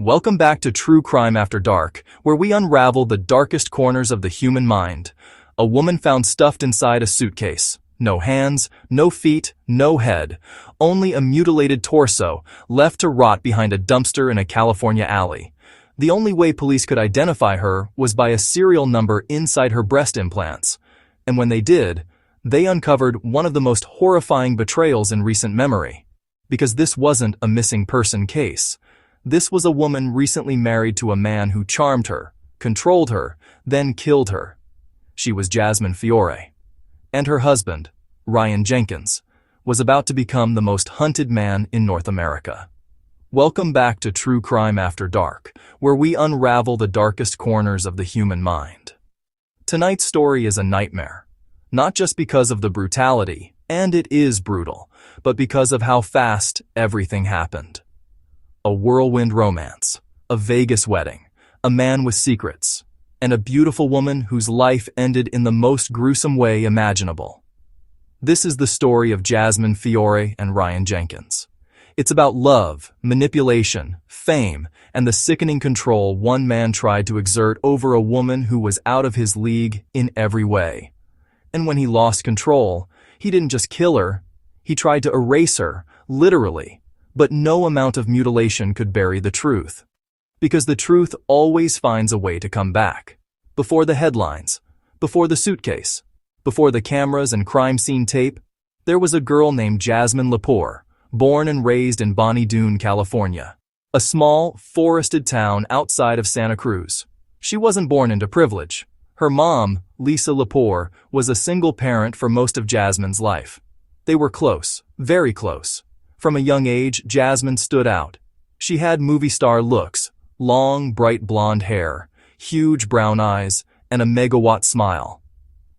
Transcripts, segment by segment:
Welcome back to True Crime After Dark, where we unravel the darkest corners of the human mind. A woman found stuffed inside a suitcase. No hands, no feet, no head. Only a mutilated torso, left to rot behind a dumpster in a California alley. The only way police could identify her was by a serial number inside her breast implants. And when they did, they uncovered one of the most horrifying betrayals in recent memory. Because this wasn't a missing person case. This was a woman recently married to a man who charmed her, controlled her, then killed her. She was Jasmine Fiore. And her husband, Ryan Jenkins, was about to become the most hunted man in North America. Welcome back to True Crime After Dark, where we unravel the darkest corners of the human mind. Tonight's story is a nightmare, not just because of the brutality, and it is brutal, but because of how fast everything happened. A whirlwind romance, a Vegas wedding, a man with secrets, and a beautiful woman whose life ended in the most gruesome way imaginable. This is the story of Jasmine Fiore and Ryan Jenkins. It's about love, manipulation, fame, and the sickening control one man tried to exert over a woman who was out of his league in every way. And when he lost control, he didn't just kill her, he tried to erase her, literally. But no amount of mutilation could bury the truth. Because the truth always finds a way to come back. Before the headlines, before the suitcase, before the cameras and crime scene tape, there was a girl named Jasmine Fiore, born and raised in Bonnie Doon, California, a small, forested town outside of Santa Cruz. She wasn't born into privilege. Her mom, Lisa Fiore, was a single parent for most of Jasmine's life. They were close, very close. From a young age, Jasmine stood out. She had movie star looks, long, bright blonde hair, huge brown eyes, and a megawatt smile.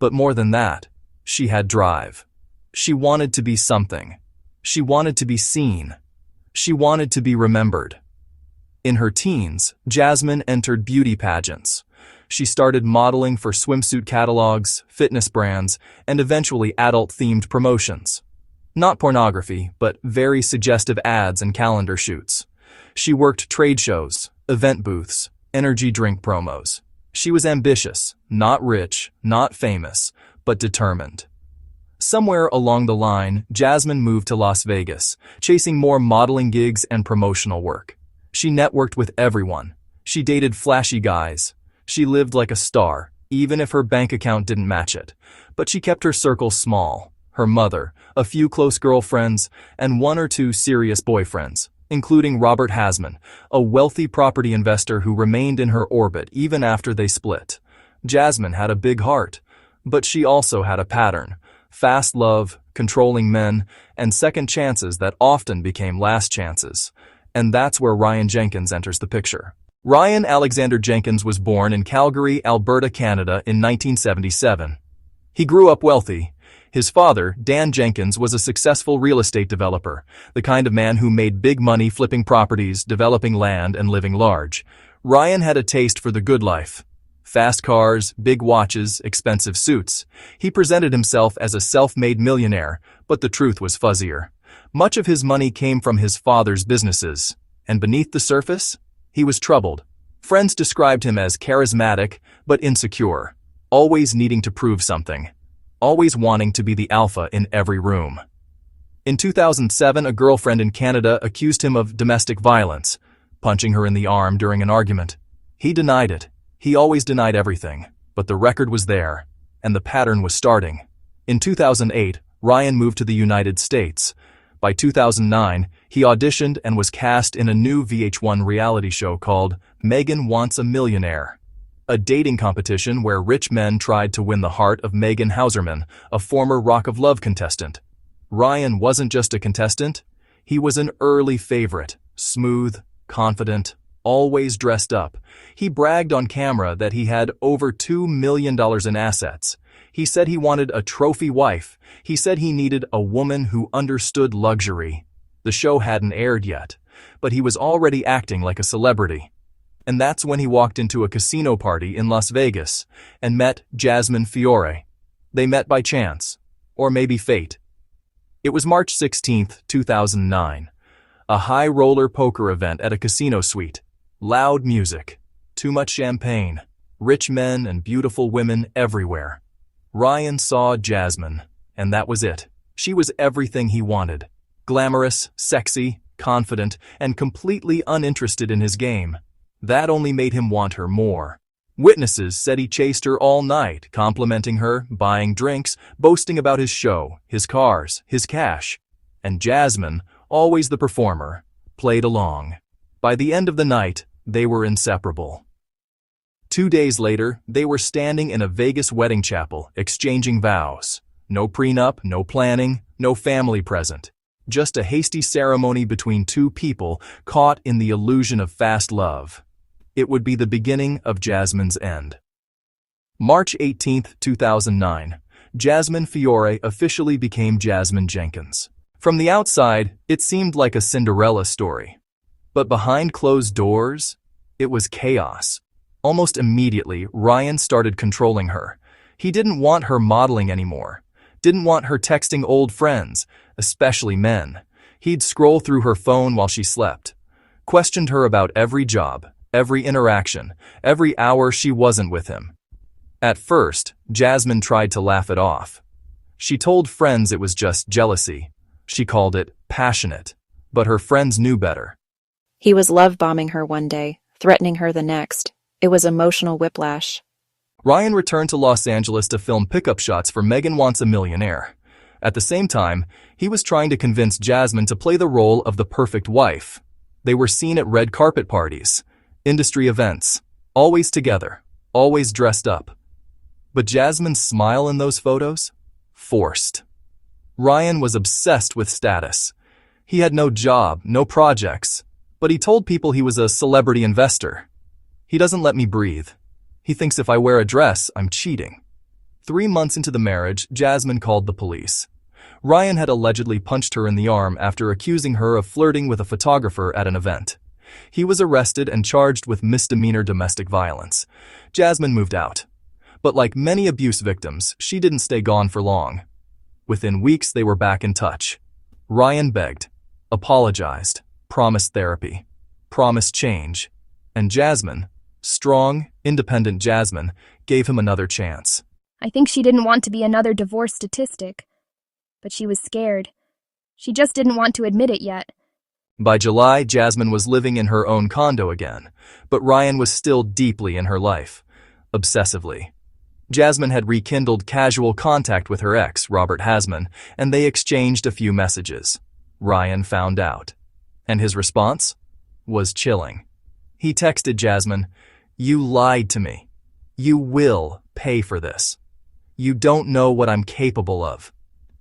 But more than that, she had drive. She wanted to be something. She wanted to be seen. She wanted to be remembered. In her teens, Jasmine entered beauty pageants. She started modeling for swimsuit catalogs, fitness brands, and eventually adult-themed promotions. Not pornography, but very suggestive ads and calendar shoots. She worked trade shows, event booths, energy drink promos. She was ambitious, not rich, not famous, but determined. Somewhere along the line, Jasmine moved to Las Vegas, chasing more modeling gigs and promotional work. She networked with everyone. She dated flashy guys. She lived like a star, even if her bank account didn't match it. But she kept her circle small. Her mother, a few close girlfriends, and one or two serious boyfriends, including Robert Hasman, a wealthy property investor who remained in her orbit even after they split. Jasmine had a big heart, but she also had a pattern: fast love, controlling men, and second chances that often became last chances. And that's where Ryan Jenkins enters the picture. Ryan Alexander Jenkins was born in Calgary, Alberta, Canada in 1977. He grew up wealthy. His father, Dan Jenkins, was a successful real estate developer, the kind of man who made big money flipping properties, developing land, and living large. Ryan had a taste for the good life. Fast cars, big watches, expensive suits. He presented himself as a self-made millionaire, but the truth was fuzzier. Much of his money came from his father's businesses, and beneath the surface, he was troubled. Friends described him as charismatic, but insecure, always needing to prove something. Always wanting to be the alpha in every room. In 2007, a girlfriend in Canada accused him of domestic violence, punching her in the arm during an argument. He denied it. He always denied everything, but the record was there, and the pattern was starting. In 2008, Ryan moved to the United States. By 2009, he auditioned and was cast in a new VH1 reality show called Megan Wants a Millionaire, a dating competition where rich men tried to win the heart of Megan Hauserman, a former Rock of Love contestant. Ryan wasn't just a contestant, he was an early favorite, smooth, confident, always dressed up. He bragged on camera that he had over $2 million in assets. He said he wanted a trophy wife. He said he needed a woman who understood luxury. The show hadn't aired yet, but he was already acting like a celebrity. And that's when he walked into a casino party in Las Vegas and met Jasmine Fiore. They met by chance, or maybe fate. It was March 16, 2009, a high roller poker event at a casino suite. Loud music, too much champagne, rich men and beautiful women everywhere. Ryan saw Jasmine, and that was it. She was everything he wanted. Glamorous, sexy, confident, and completely uninterested in his game. That only made him want her more. Witnesses said he chased her all night, complimenting her, buying drinks, boasting about his show, his cars, his cash. And Jasmine, always the performer, played along. By the end of the night, they were inseparable. 2 days later, they were standing in a Vegas wedding chapel, exchanging vows. No prenup, no planning, no family present. Just a hasty ceremony between two people caught in the illusion of fast love. It would be the beginning of Jasmine's end. March 18, 2009, Jasmine Fiore officially became Jasmine Jenkins. From the outside, it seemed like a Cinderella story. But behind closed doors, it was chaos. Almost immediately, Ryan started controlling her. He didn't want her modeling anymore. Didn't want her texting old friends, especially men. He'd scroll through her phone while she slept. Questioned her about every job, every interaction, every hour she wasn't with him. At first, Jasmine tried to laugh it off. She told friends it was just jealousy. She called it passionate. But her friends knew better. He was love-bombing her one day, threatening her the next. It was emotional whiplash. Ryan returned to Los Angeles to film pickup shots for Megan Wants a Millionaire. At the same time, he was trying to convince Jasmine to play the role of the perfect wife. They were seen at red carpet parties, industry events, always together, always dressed up. But Jasmine's smile in those photos? Forced. Ryan was obsessed with status. He had no job, no projects, but he told people he was a celebrity investor. He doesn't let me breathe. He thinks if I wear a dress, I'm cheating. 3 months into the marriage, Jasmine called the police. Ryan had allegedly punched her in the arm after accusing her of flirting with a photographer at an event. He was arrested and charged with misdemeanor domestic violence. Jasmine moved out. But like many abuse victims, she didn't stay gone for long. Within weeks, they were back in touch. Ryan begged, apologized, promised therapy, promised change. And Jasmine, strong, independent Jasmine, gave him another chance. I think she didn't want to be another divorce statistic. But she was scared. She just didn't want to admit it yet. By July, Jasmine was living in her own condo again, but Ryan was still deeply in her life, obsessively. Jasmine had rekindled casual contact with her ex, Robert Hasman, and they exchanged a few messages. Ryan found out. And his response was chilling. He texted Jasmine, "You lied to me. You will pay for this. You don't know what I'm capable of."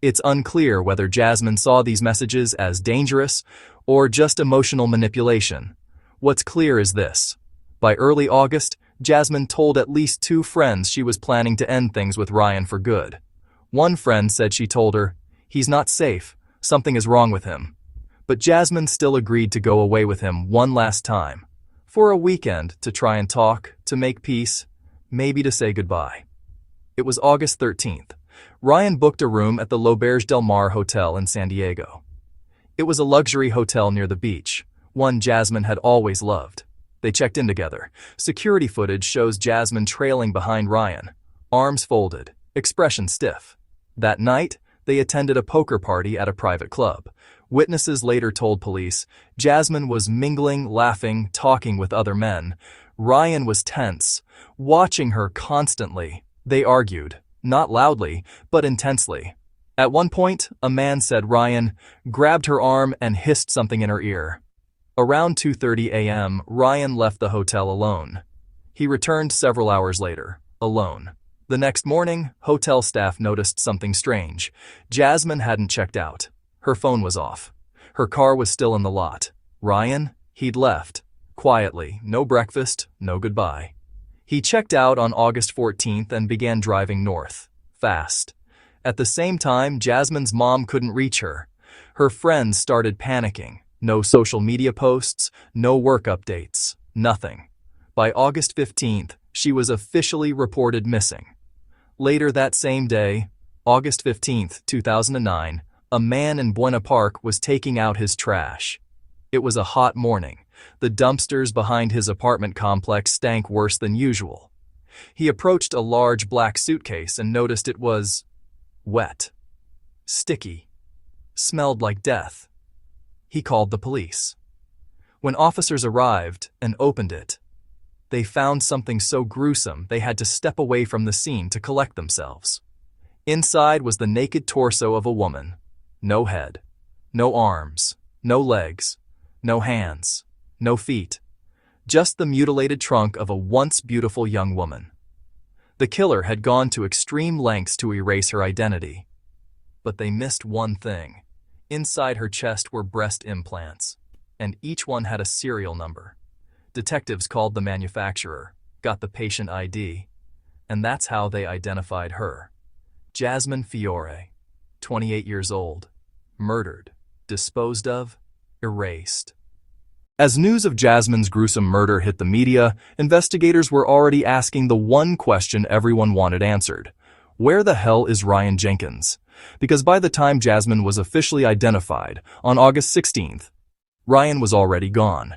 It's unclear whether Jasmine saw these messages as dangerous or just emotional manipulation. What's clear is this. By early August, Jasmine told at least 2 friends she was planning to end things with Ryan for good. One friend said she told her, "He's not safe. Something is wrong with him." But Jasmine still agreed to go away with him one last time. For a weekend, to try and talk, to make peace, maybe to say goodbye. It was August 13th. Ryan booked a room at the L'Auberge Del Mar Hotel in San Diego. It was a luxury hotel near the beach, one Jasmine had always loved. They checked in together. Security footage shows Jasmine trailing behind Ryan, arms folded, expression stiff. That night, they attended a poker party at a private club. Witnesses later told police Jasmine was mingling, laughing, talking with other men. Ryan was tense, watching her constantly. They argued, not loudly, but intensely. At one point, a man said Ryan grabbed her arm and hissed something in her ear. Around 2:30 a.m., Ryan left the hotel alone. He returned several hours later, alone. The next morning, hotel staff noticed something strange. Jasmine hadn't checked out. Her phone was off. Her car was still in the lot. Ryan? He'd left. Quietly, no breakfast, no goodbye. He checked out on August 14th and began driving north, fast. At the same time, Jasmine's mom couldn't reach her. Her friends started panicking. No social media posts, no work updates, nothing. By August 15th, she was officially reported missing. Later that same day, August 15th, 2009, a man in Buena Park was taking out his trash. It was a hot morning. The dumpsters behind his apartment complex stank worse than usual. He approached a large black suitcase and noticed it was wet, sticky, smelled like death. He called the police. When officers arrived and opened it, they found something so gruesome they had to step away from the scene to collect themselves. Inside was the naked torso of a woman. No head, no arms, no legs, no hands, no feet. Just the mutilated trunk of a once beautiful young woman. The killer had gone to extreme lengths to erase her identity. But they missed one thing. Inside her chest were breast implants, and each one had a serial number. Detectives called the manufacturer, got the patient ID, and that's how they identified her. Jasmine Fiore, 28 years old, murdered, disposed of, erased. As news of Jasmine's gruesome murder hit the media, investigators were already asking the one question everyone wanted answered. Where the hell is Ryan Jenkins? Because by the time Jasmine was officially identified, on August 16th, Ryan was already gone.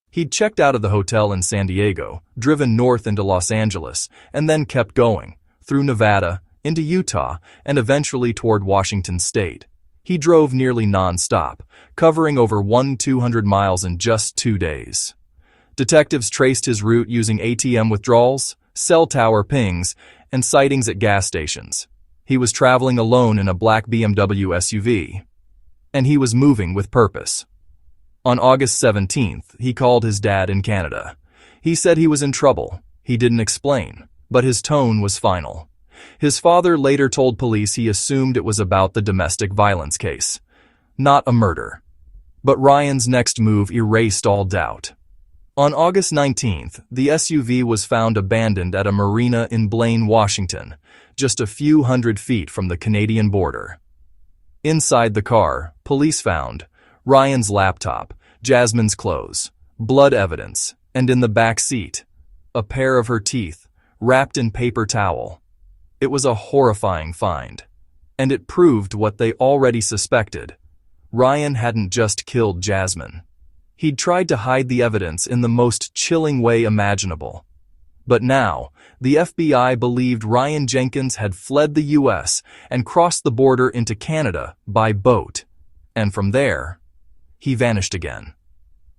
He'd checked out of the hotel in San Diego, driven north into Los Angeles, and then kept going, through Nevada, into Utah, and eventually toward Washington state. He drove nearly non-stop, covering over 200 miles in just 2 days. Detectives traced his route using ATM withdrawals, cell tower pings, and sightings at gas stations. He was traveling alone in a black BMW SUV. And he was moving with purpose. On August 17th, he called his dad in Canada. He said he was in trouble. He didn't explain, but his tone was final. His father later told police he assumed it was about the domestic violence case, not a murder. But Ryan's next move erased all doubt. On August 19th, the SUV was found abandoned at a marina in Blaine, Washington, just a few hundred feet from the Canadian border. Inside the car, police found Ryan's laptop, Jasmine's clothes, blood evidence, and in the back seat, a pair of her teeth, wrapped in paper towel. It was a horrifying find, and it proved what they already suspected. Ryan hadn't just killed Jasmine. He'd tried to hide the evidence in the most chilling way imaginable. But now, the FBI believed Ryan Jenkins had fled the U.S. and crossed the border into Canada by boat. And from there, he vanished again.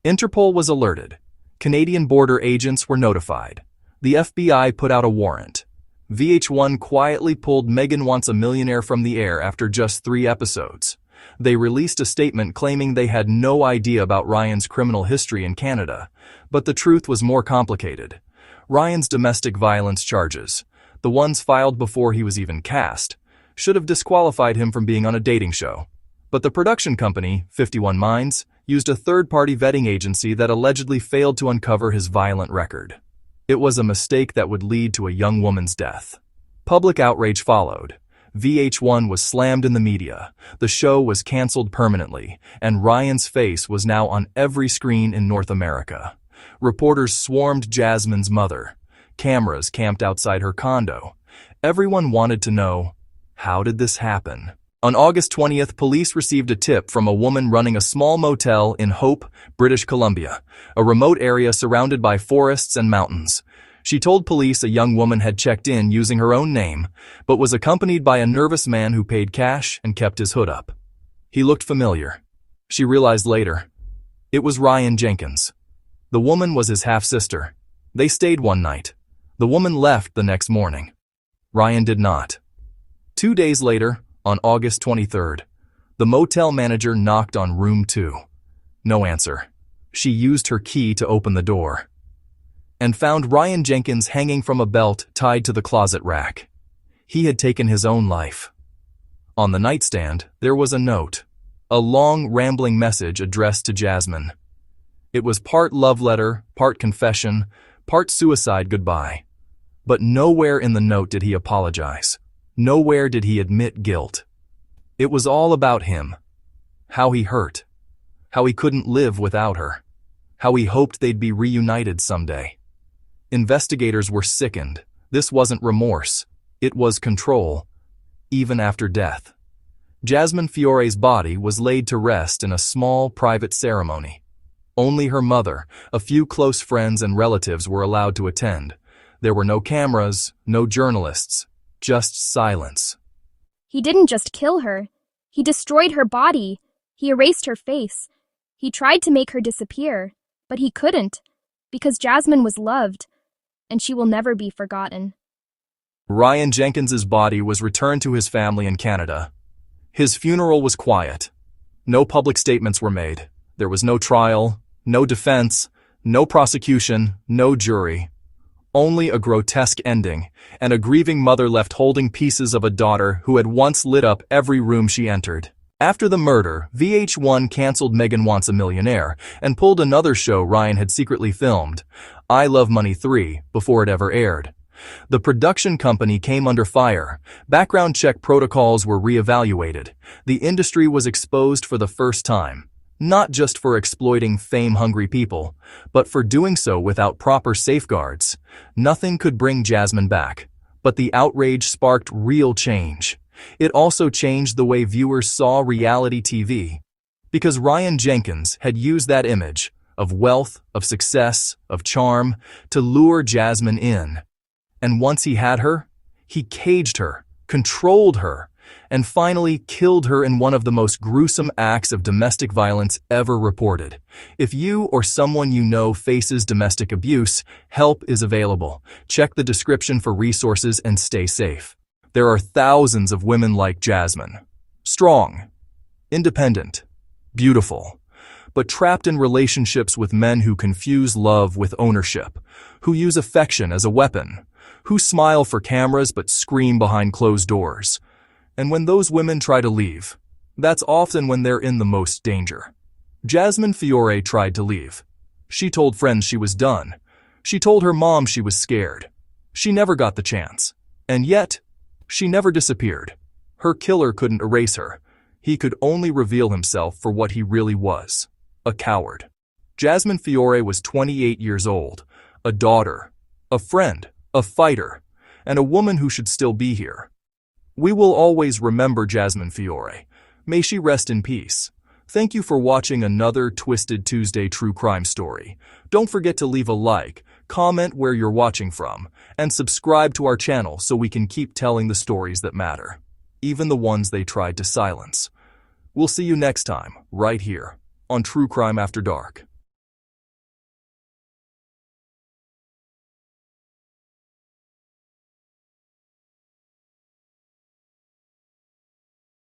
Interpol was alerted. Canadian border agents were notified. The FBI put out a warrant. VH1 quietly pulled Megan Wants a Millionaire from the air after just 3 episodes. They released a statement claiming they had no idea about Ryan's criminal history in Canada, but the truth was more complicated. Ryan's domestic violence charges, the ones filed before he was even cast, should have disqualified him from being on a dating show. But the production company, 51 Minds, used a third-party vetting agency that allegedly failed to uncover his violent record. It was a mistake that would lead to a young woman's death. Public outrage followed. VH1 was slammed in the media, the show was canceled permanently, and Ryan's face was now on every screen in North America. Reporters swarmed Jasmine's mother. Cameras camped outside her condo. Everyone wanted to know, how did this happen? On August 20th, police received a tip from a woman running a small motel in Hope, British Columbia, a remote area surrounded by forests and mountains. She told police a young woman had checked in using her own name, but was accompanied by a nervous man who paid cash and kept his hood up. He looked familiar. She realized later. It was Ryan Jenkins. The woman was his half-sister. They stayed one night. The woman left the next morning. Ryan did not. 2 days later, on August 23rd, the motel manager knocked on room 2. No answer. She used her key to open the door and found Ryan Jenkins hanging from a belt tied to the closet rack. He had taken his own life. On the nightstand, there was a note, a long, rambling message addressed to Jasmine. It was part love letter, part confession, part suicide goodbye. But nowhere in the note did he apologize. Nowhere did he admit guilt. It was all about him. How he hurt. How he couldn't live without her. How he hoped they'd be reunited someday. Investigators were sickened. This wasn't remorse. It was control, even after death. Jasmine Fiore's body was laid to rest in a small private ceremony. Only her mother, a few close friends and relatives were allowed to attend. There were no cameras, no journalists, just silence. He didn't just kill her. He destroyed her body. He erased her face. He tried to make her disappear, but he couldn't, because Jasmine was loved, and she will never be forgotten. Ryan Jenkins's body was returned to his family in Canada. His funeral was quiet. No public statements were made. There was no trial, no defense, no prosecution, no jury. Only a grotesque ending, and a grieving mother left holding pieces of a daughter who had once lit up every room she entered. After the murder, VH1 canceled Megan Wants a Millionaire and pulled another show Ryan had secretly filmed, I Love Money 3, before it ever aired. The production company came under fire. Background check protocols were reevaluated. The industry was exposed for the first time, not just for exploiting fame-hungry people, but for doing so without proper safeguards. Nothing could bring Jasmine back, but the outrage sparked real change. It also changed the way viewers saw reality TV, because Ryan Jenkins had used that image of wealth, of success, of charm to lure Jasmine in. And once he had her, he caged her, controlled her, and finally killed her in one of the most gruesome acts of domestic violence ever reported. If you or someone you know faces domestic abuse, help is available. Check the description for resources and stay safe. There are thousands of women like Jasmine. Strong, independent, beautiful, but trapped in relationships with men who confuse love with ownership, who use affection as a weapon, who smile for cameras but scream behind closed doors. And when those women try to leave, that's often when they're in the most danger. Jasmine Fiore tried to leave. She told friends she was done. She told her mom she was scared. She never got the chance. And yet, she never disappeared. Her killer couldn't erase her. He could only reveal himself for what he really was, a coward. Jasmine Fiore was 28 years old, a daughter, a friend, a fighter, and a woman who should still be here. We will always remember Jasmine Fiore. May she rest in peace. Thank you for watching another Twisted Tuesday true crime story. Don't forget to leave a like, comment where you're watching from, and subscribe to our channel so we can keep telling the stories that matter, even the ones they tried to silence. We'll see you next time, right here, on True Crime After Dark.